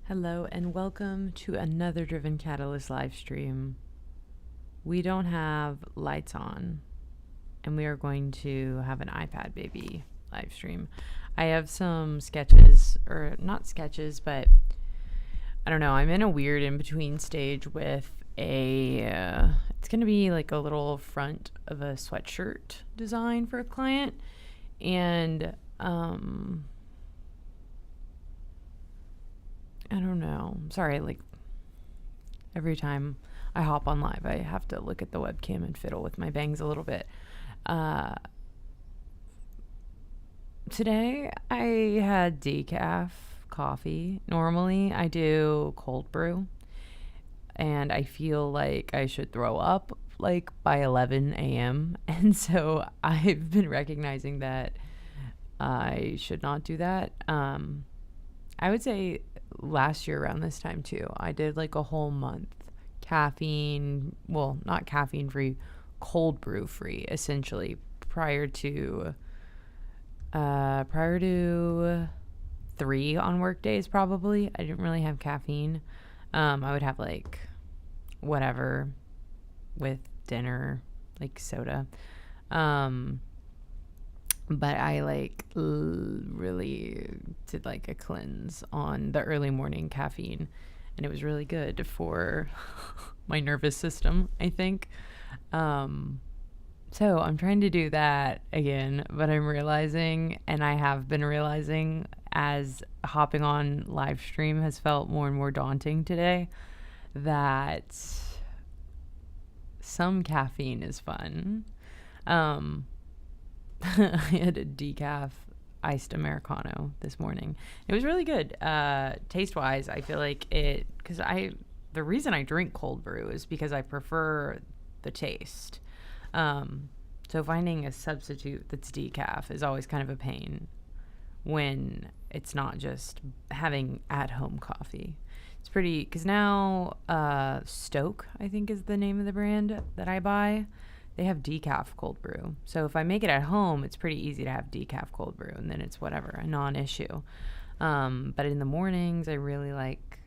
Hello and welcome to another Driven Catalyst live stream. We don't have lights on and we are going to have an iPad baby live stream. I have some sketches, or not sketches, but I don't know. I'm in a weird in-between stage with it's going to be like a little front of a sweatshirt design for a client. And, I don't know. Sorry, like every time I hop on live, I have to look at the webcam and fiddle with my bangs a little bit. Today I had decaf coffee. Normally I do cold brew, and I feel like I should throw up like by 11 a.m. And so I've been recognizing that I should not do that. I would say last year around this time too, I did like a whole month caffeine, well, not caffeine free, cold brew free, essentially, prior to 3 on work days. Probably I didn't really have caffeine. I would have like whatever with dinner, like soda. But I really did like a cleanse on the early morning caffeine, and it was really good for my nervous system, I think. So I'm trying to do that again, but I'm realizing, and I have been realizing as hopping on live stream has felt more and more daunting today, that some caffeine is fun. I had a decaf iced Americano this morning. It was really good. Taste-wise, I feel like the reason I drink cold brew is because I prefer the taste. So finding a substitute that's decaf is always kind of a pain when it's not just having at-home coffee. It's pretty, because now Stoke, I think, is the name of the brand that I buy. They have decaf cold brew. So if I make it at home, it's pretty easy to have decaf cold brew, and then it's whatever, a non-issue. But in the mornings, I really like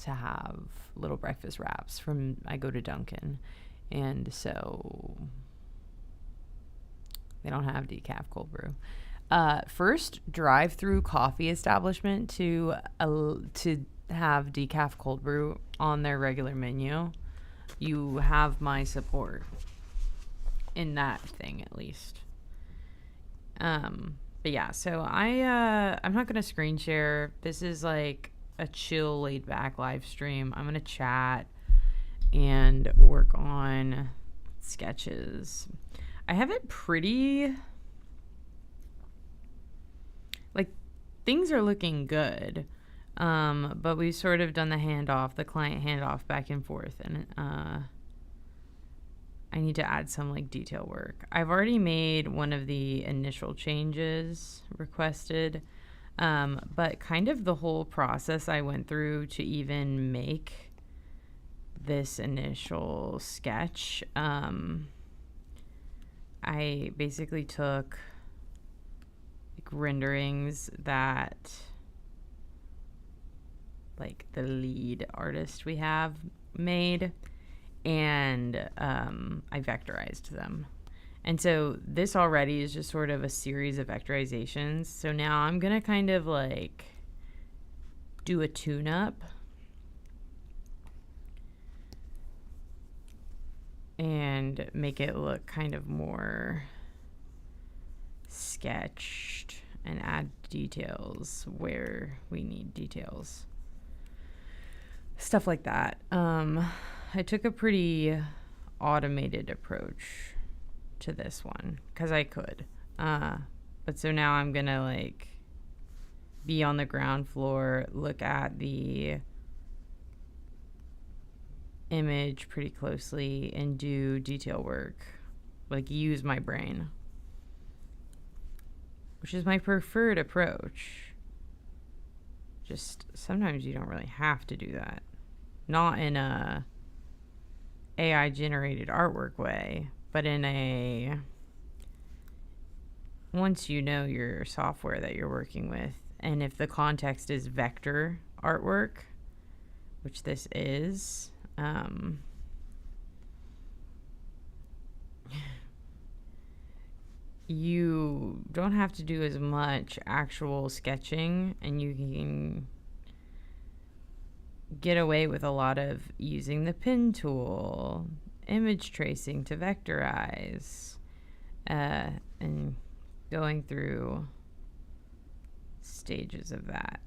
to have little breakfast wraps I go to Dunkin'. And so they don't have decaf cold brew. First drive-through coffee establishment to have decaf cold brew on their regular menu. You have my support in that thing, at least. But yeah, so I'm not gonna screen share. This is like a chill, laid back live stream. I'm gonna chat and work on sketches. I have it pretty, like, things are looking good. But we've sort of done the client handoff back and forth, and I need to add some like detail work. I've already made one of the initial changes requested, but kind of the whole process I went through to even make this initial sketch, I basically took like renderings that like the lead artist we have made, and I vectorized them. And so this already is just sort of a series of vectorizations. So now I'm going to kind of like do a tune-up and make it look kind of more sketched and add details where we need details. Stuff like that. I took a pretty automated approach to this one because I could. But so now I'm going to like be on the ground floor, look at the image pretty closely and do detail work, like use my brain, which is my preferred approach. Just sometimes you don't really have to do that. Not in a AI generated artwork way, but in a, once you know your software that you're working with, and if the context is vector artwork, which this is. You don't have to do as much actual sketching, and you can get away with a lot of using the pen tool, image tracing to vectorize, and going through stages of that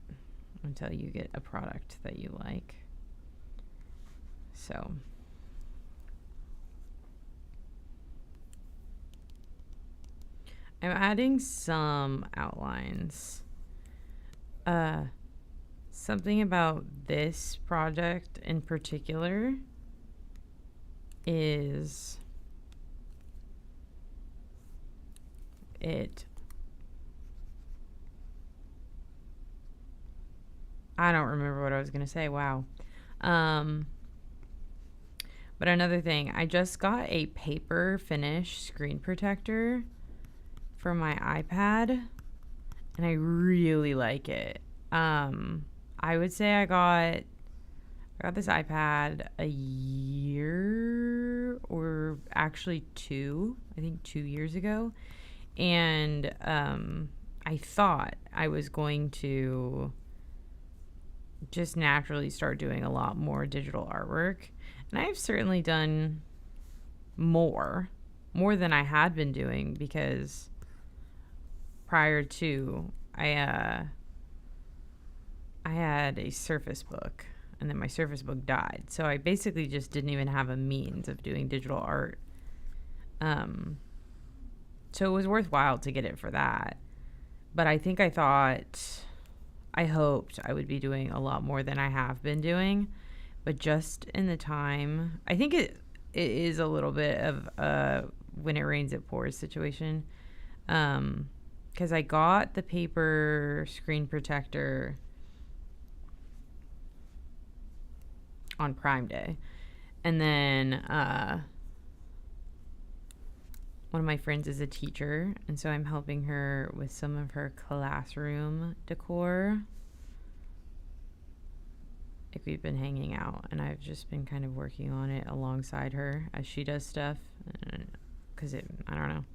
until you get a product that you like. So I'm adding some outlines. Something about this project in particular is I don't remember what I was going to say. Wow. But another thing, I just got a paper finish screen protector for my iPad, and I really like it. I would say I got this iPad a year, or actually 2 years ago, and I thought I was going to just naturally start doing a lot more digital artwork, and I've certainly done more than I had been doing, because prior to I had a Surface Book, and then my Surface Book died, so I basically just didn't even have a means of doing digital art. So it was worthwhile to get it for that. But I hoped I would be doing a lot more than I have been doing. But just in the time, I think it is a little bit of a when it rains it pours situation. Because I got the paper screen protector on Prime Day. And then one of my friends is a teacher, and so I'm helping her with some of her classroom decor. Like, we've been hanging out, and I've just been kind of working on it alongside her as she does stuff, because I don't know,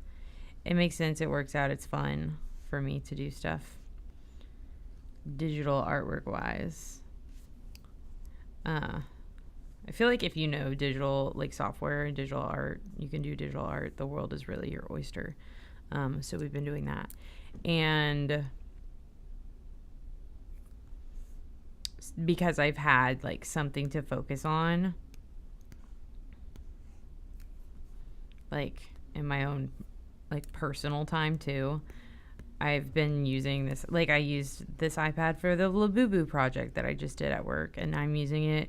it makes sense, it works out, it's fun for me to do stuff digital artwork wise. I feel like if you know digital, like software and digital art, you can do digital art. The world is really your oyster. So we've been doing that. And because I've had like something to focus on, like in my own like personal time too, I've been using this. Like, I used this iPad for the Labubu project that I just did at work, and I'm using it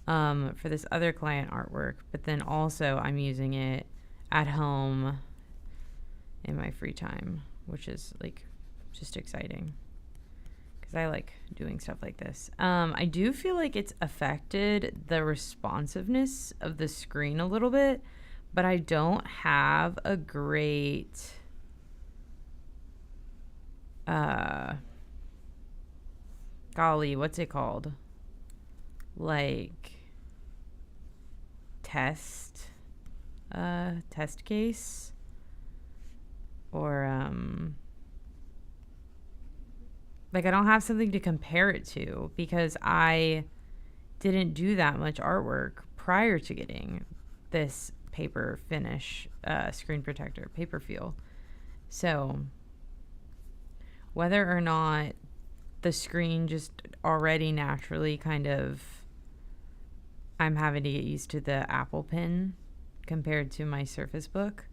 for this other client artwork, but then also I'm using it at home in my free time, which is like just exciting because I like doing stuff like this. I do feel like it's affected the responsiveness of the screen a little bit, but I don't have a great golly, what's it called? Like test case, or like I don't have something to compare it to, because I didn't do that much artwork prior to getting this paper finish screen protector, paper feel. So whether or not the screen just already naturally kind of, I'm having to get used to the Apple Pen compared to my Surface Book.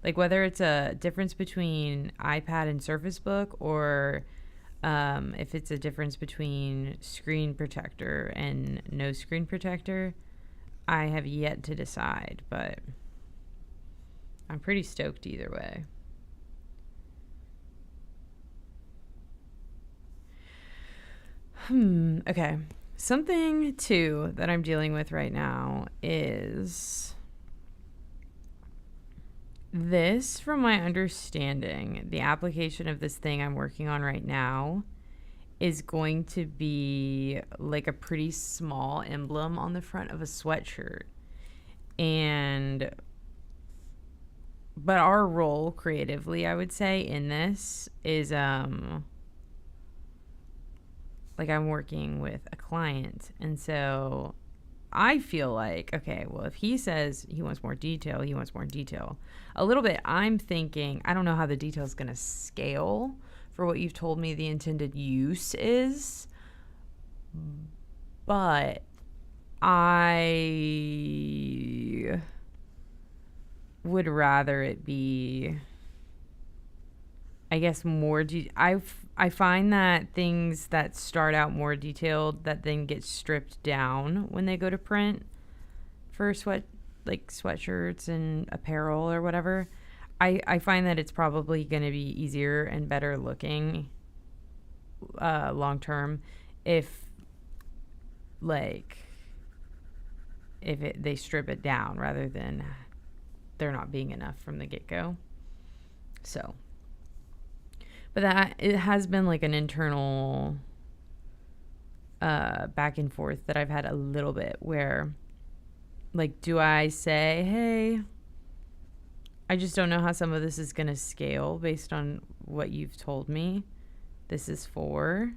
Like, whether it's a difference between iPad and Surface Book, or if it's a difference between screen protector and no screen protector, I have yet to decide, but I'm pretty stoked either way. Okay. Something, too, that I'm dealing with right now is this, from my understanding, the application of this thing I'm working on right now is going to be like a pretty small emblem on the front of a sweatshirt. But our role creatively, I would say, in this is like I'm working with a client, and so I feel like, okay, well, if he says he wants more detail, he wants more detail. A little bit, I'm thinking, I don't know how the detail is going to scale for what you've told me the intended use is, but I would rather it be, I guess, more. I find that things that start out more detailed that then get stripped down when they go to print for sweatshirts and apparel or whatever. I find that it's probably going to be easier and better looking long term if they strip it down rather than there not being enough from the get-go. So, but that it has been like an internal back and forth that I've had a little bit where, like, do I say, hey, I just don't know how some of this is going to scale based on what you've told me this is for?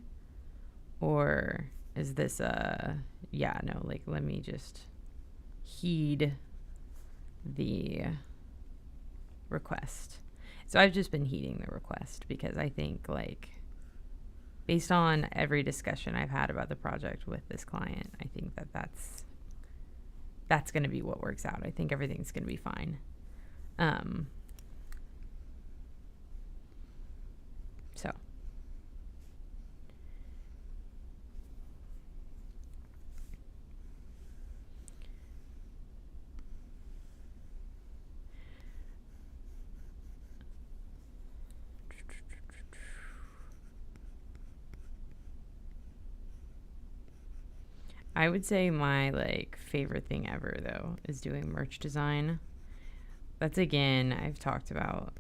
Or is this let me just heed the request. So I've just been heeding the request because I think, like, based on every discussion I've had about the project with this client, I think that's going to be what works out. I think everything's going to be fine. So I would say my favorite thing ever though is doing merch design. That's, again, I've talked about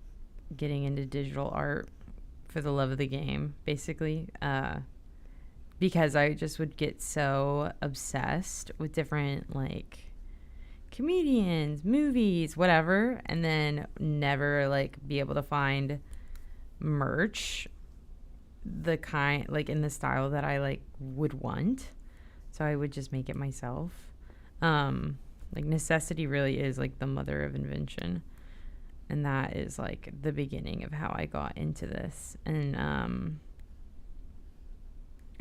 getting into digital art for the love of the game, basically, because I just would get so obsessed with different comedians, movies, whatever, and then never be able to find merch the kind in the style that I would want. So I would just make it myself. Necessity really is the mother of invention, and that is the beginning of how I got into this. And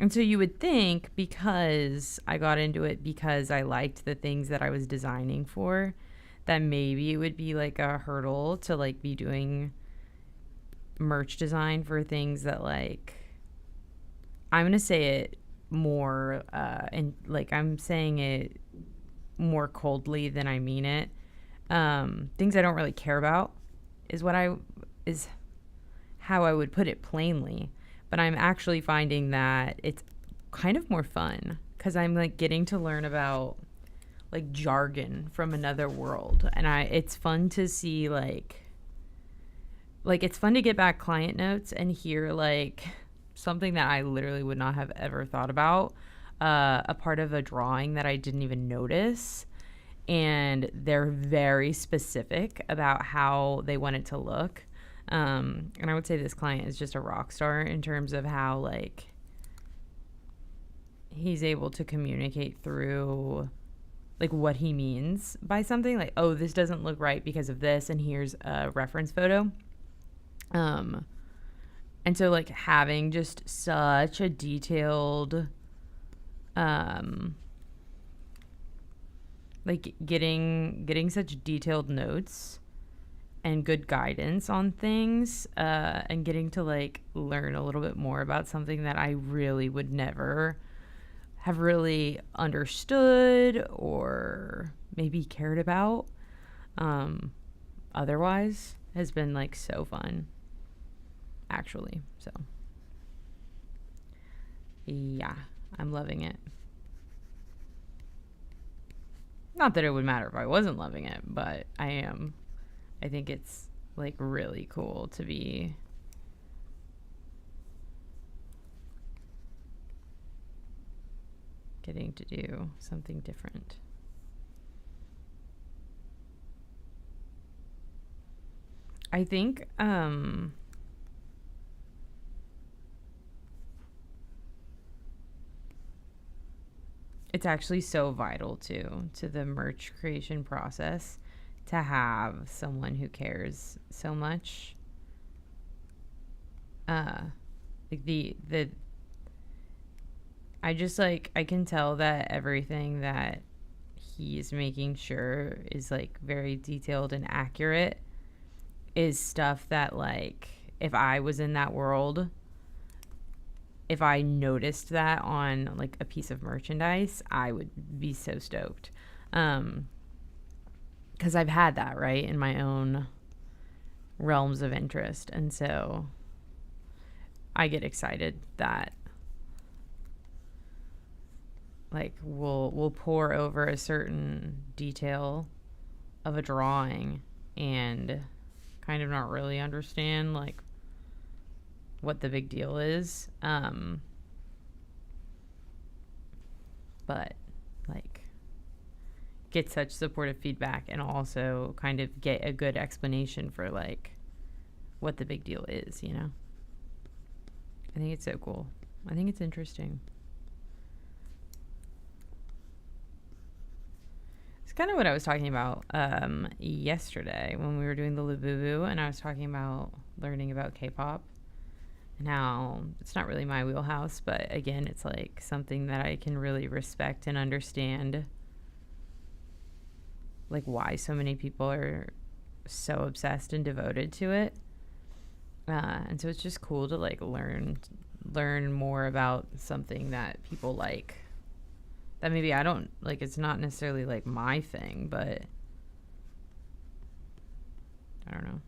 so you would think, because I got into it because I liked the things that I was designing for, that maybe it would be a hurdle to be doing merch design for things that I'm gonna say it more and I'm saying it more coldly than I mean it. Things I don't really care about is how I would put it plainly. But I'm actually finding that it's kind of more fun because I'm getting to learn about jargon from another world, and it's fun to see it's fun to get back client notes and hear something that I literally would not have ever thought about, a part of a drawing that I didn't even notice, and they're very specific about how they want it to look. And I would say this client is just a rock star in terms of how he's able to communicate through what he means by something, oh, this doesn't look right because of this, and here's a reference photo. And so having just such a detailed getting such detailed notes and good guidance on things, and getting to learn a little bit more about something that I really would never have really understood or maybe cared about otherwise has been so fun, actually. So yeah, I'm loving it. Not that it would matter if I wasn't loving it, but I am. I think it's really cool to be getting to do something different. I think it's actually so vital to the merch creation process to have someone who cares so much. Like the I just like I can tell that everything that he's making sure is like very detailed and accurate is stuff that, like, if I was in that world, if I noticed that on like a piece of merchandise, I would be so stoked. 'Cause I've had that, right, in my own realms of interest. And so I get excited that like we'll pour over a certain detail of a drawing and kind of not really understand like what the big deal is. But like get such supportive feedback and also kind of get a good explanation for like what the big deal is, you know? I think it's so cool. I think it's interesting. It's kind of what I was talking about yesterday when we were doing the Labubu, and I was talking about learning about K-pop and how it's not really my wheelhouse, but again, it's like something that I can really respect and understand, like why so many people are so obsessed and devoted to it. And so it's just cool to like learn more about something that people like that maybe I don't like. It's not necessarily like my thing, but I don't know.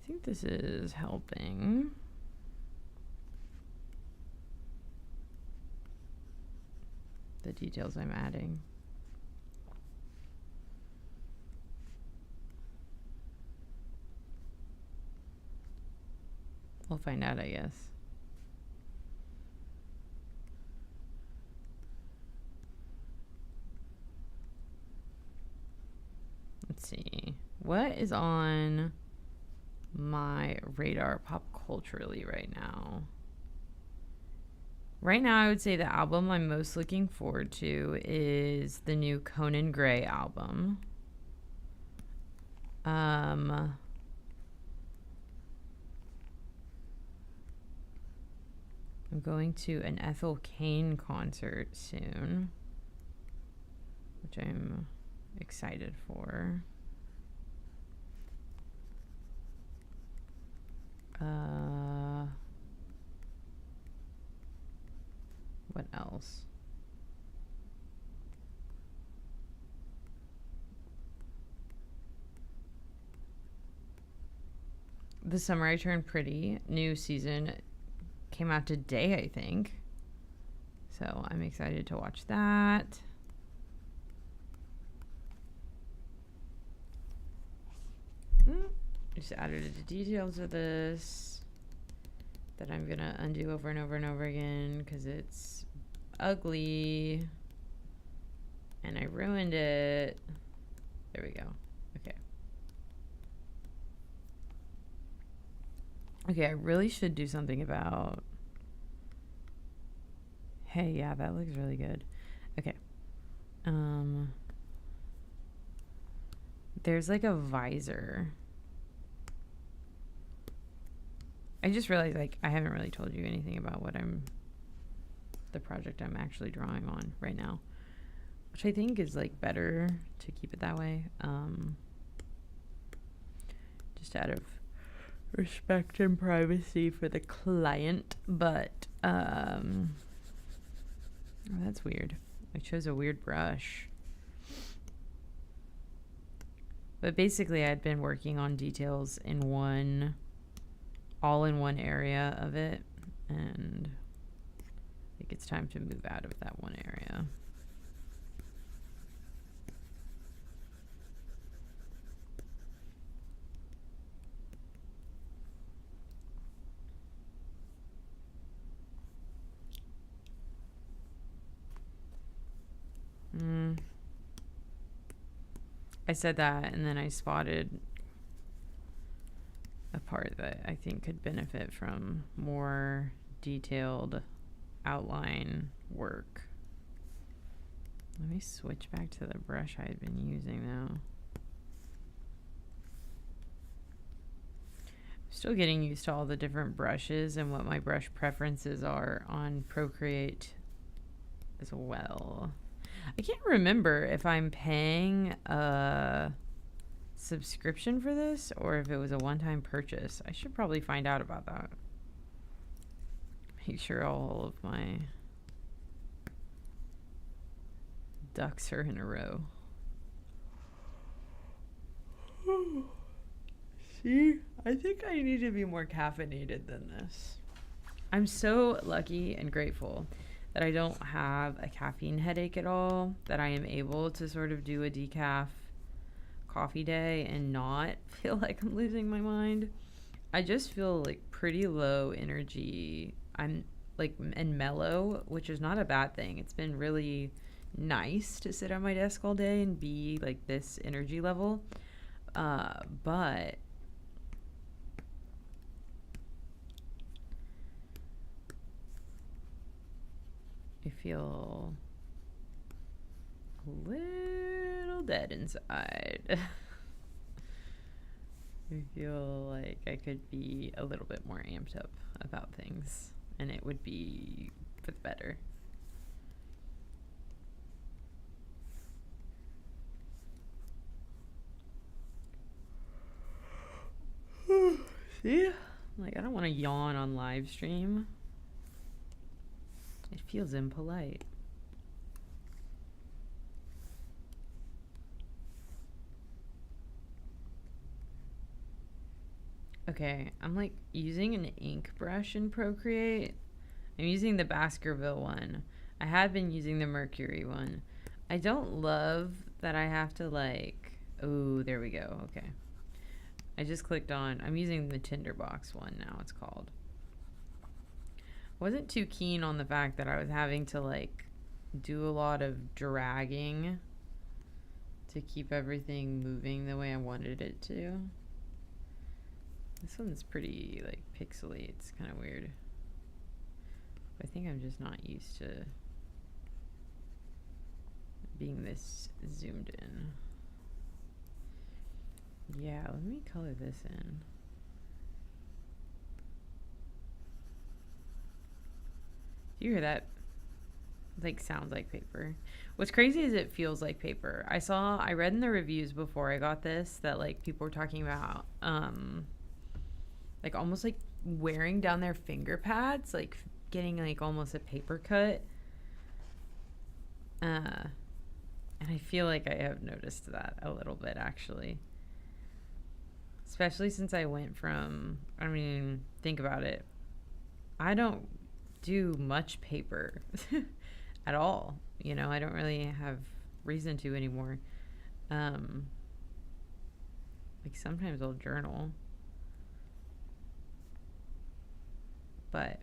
I think this is helping. The details I'm adding. We'll find out, I guess. Let's see. What is on my radar pop culturally right now? Right now, I would say the album I'm most looking forward to is the new Conan Gray album. I'm going to an Ethel Cain concert soon, which I'm excited for. What else? The Summer I Turned Pretty new season came out today, I think. So I'm excited to watch that. Just added the details of this that I'm gonna undo over and over and over again because it's ugly and I ruined it. There we go. Okay, I really should do something about... Hey, yeah, that looks really good. Okay. There's like a visor. I just realized like I haven't really told you anything about what the project I'm actually drawing on right now, which I think is like better to keep it that way. Just out of respect and privacy for the client, but oh, that's weird. I chose a weird brush. But basically I'd been working on details all in one area of it, and I think it's time to move out of that one area. I said that, and then I spotted a part that I think could benefit from more detailed outline work. Let me switch back to the brush I had been using though. Still getting used to all the different brushes and what my brush preferences are on Procreate as well. I can't remember if I'm paying a subscription for this or if it was a one-time purchase. I should probably find out about that. Make sure all of my ducks are in a row. See, I think I need to be more caffeinated than this. I'm so lucky and grateful that I don't have a caffeine headache at all, that I am able to sort of do a decaf coffee day and not feel like I'm losing my mind. I just feel like pretty low energy. I'm like, and mellow, which is not a bad thing. It's been really nice to sit at my desk all day and be like this energy level. But I feel a little dead inside. I feel like I could be a little bit more amped up about things, and it would be for the better. See? Like, I don't want to yawn on live stream. It feels impolite. Okay, I'm like using an ink brush in Procreate. I'm using the Baskerville one. I had been using the Mercury one. I don't love that I have to like, oh, there we go. Okay. I just clicked on, I'm using the Tinderbox one now, it's called. Wasn't too keen on the fact that I was having to like do a lot of dragging to keep everything moving the way I wanted it to. This one's pretty like pixely. It's kind of weird. I think I'm just not used to being this zoomed in. Yeah, let me color this in. Do you hear that? Like, sounds like paper. What's crazy is it feels like paper. I read in the reviews before I got this that like people were talking about like almost like wearing down their finger pads, like getting like almost a paper cut. And I feel like I have noticed that a little bit actually. Especially since I went from, I mean, think about it. I don't do much paper at all. You know, I don't really have reason to anymore. Like sometimes I'll journal. But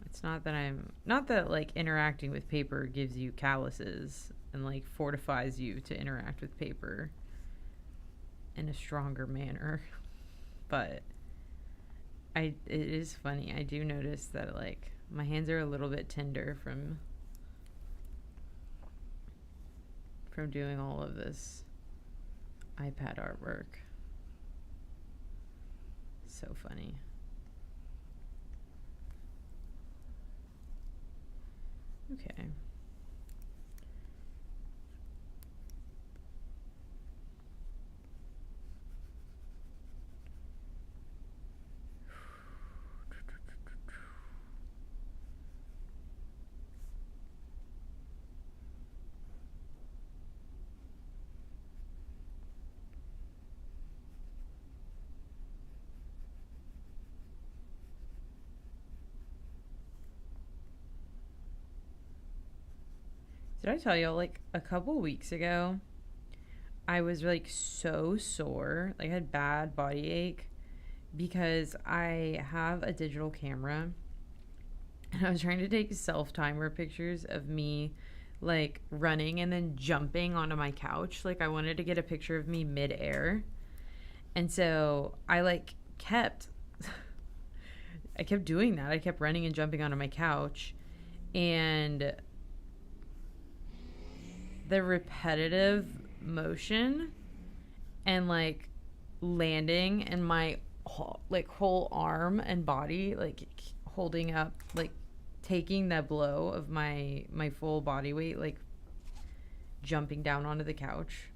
it's not that like interacting with paper gives you calluses and like fortifies you to interact with paper in a stronger manner. But it is funny. I do notice that like my hands are a little bit tender from doing all of this iPad artwork. So funny. Okay. Did I tell you, like, a couple weeks ago, I was, like, so sore. Like, I had bad body ache because I have a digital camera And I was trying to take self-timer pictures of me like running and then jumping onto my couch. Like I wanted to get a picture of me mid-air. And so I like kept I kept doing that. I kept running and jumping onto my couch, and the repetitive motion and like landing and my like whole arm and body like holding up, like taking the blow of my full body weight, like jumping down onto the couch,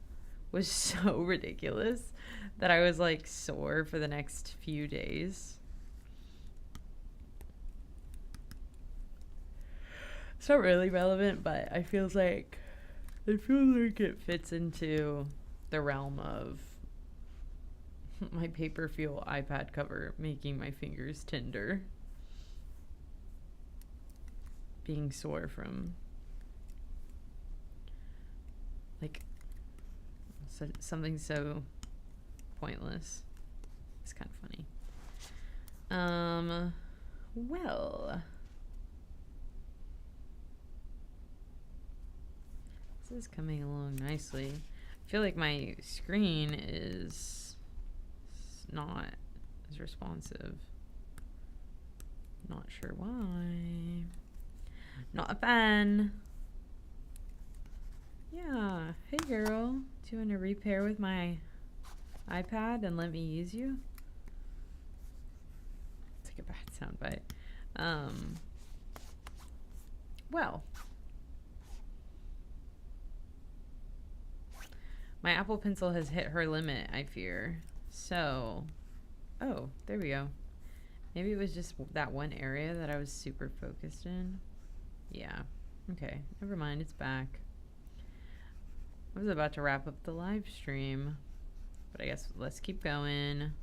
was so ridiculous that I was like sore for the next few days. It's not really relevant, but I feel like it fits into the realm of my paper fuel iPad cover making my fingers tender, being sore from like something so pointless. It's kind of funny. Well, this is coming along nicely. I feel like my screen is not as responsive. Not sure why. Not a fan. Yeah. Hey girl, do you want to repair with my iPad and let me use you? It's like a bad soundbite. Well, my Apple Pencil has hit her limit, I fear. So, oh, there we go. Maybe it was just that one area that I was super focused in. Yeah. Okay, never mind, it's back. I was about to wrap up the live stream, but I guess let's keep going.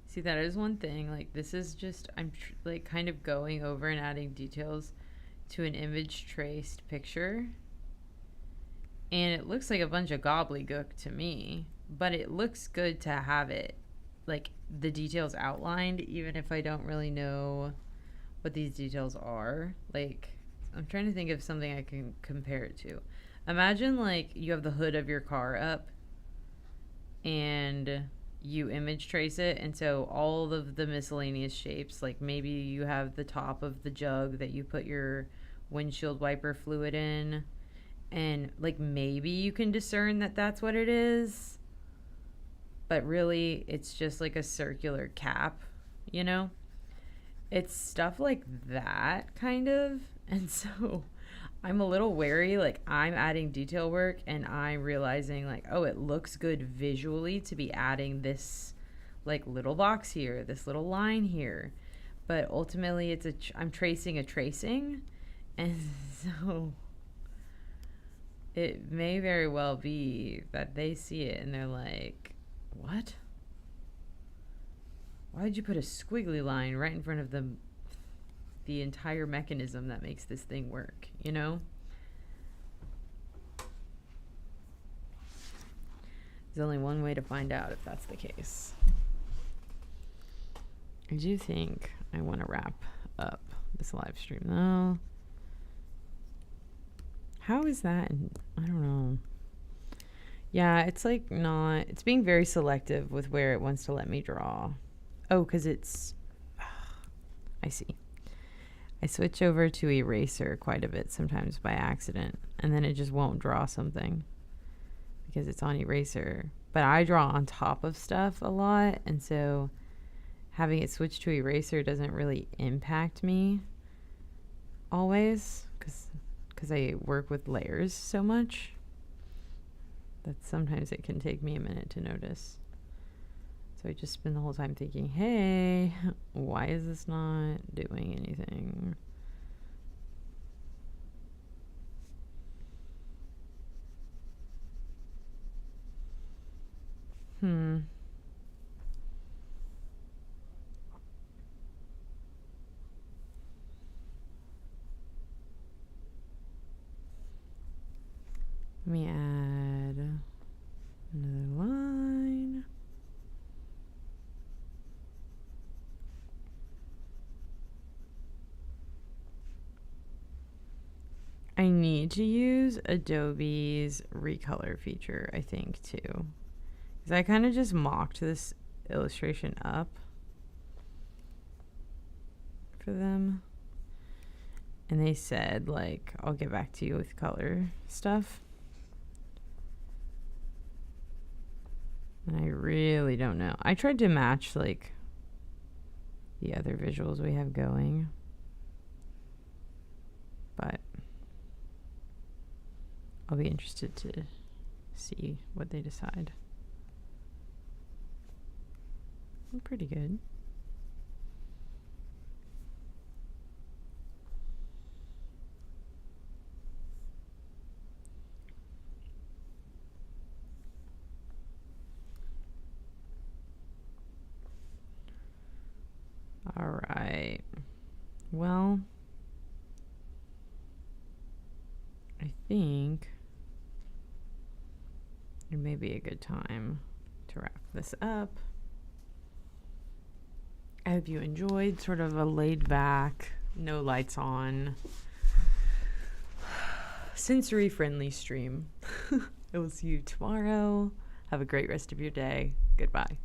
See, that is one thing. Like, this is just, I'm like kind of going over and adding details to an image traced picture. And it looks like a bunch of gobbledygook to me, but it looks good to have it, like, the details outlined, even if I don't really know what these details are. Like, I'm trying to think of something I can compare it to. Imagine, like, you have the hood of your car up and you image trace it, and so all of the miscellaneous shapes, like maybe you have the top of the jug that you put your windshield wiper fluid in, and like maybe you can discern that that's what it is, but really it's just like a circular cap, you know? It's stuff like that, kind of. And so I'm a little wary, like I'm adding detail work and I'm realizing like, oh, it looks good visually to be adding this like little box here, this little line here, but ultimately it's I'm tracing a tracing. And so it may very well be that they see it and they're like, what? Why did you put a squiggly line right in front of the entire mechanism that makes this thing work, you know? There's only one way to find out if that's the case. I do think I want to wrap up this live stream though. How is that? I don't know. Yeah, it's like not, it's being very selective with where it wants to let me draw. Oh, because it's, I see. I switch over to eraser quite a bit sometimes by accident, and then it just won't draw something because it's on eraser. But I draw on top of stuff a lot, and so having it switch to eraser doesn't really impact me always because I work with layers so much that sometimes it can take me a minute to notice. So I just spend the whole time thinking, hey, why is this not doing anything? Let me add I need to use Adobe's recolor feature, I think, too. Because I kind of just mocked this illustration up for them. And they said, like, I'll get back to you with color stuff. And I really don't know. I tried to match, like, the other visuals we have going. But I'll be interested to see what they decide. Pretty good. All right. Well, I think it may be a good time to wrap this up. I hope you enjoyed sort of a laid back, no lights on, sensory friendly stream. I will see you tomorrow. Have a great rest of your day. Goodbye.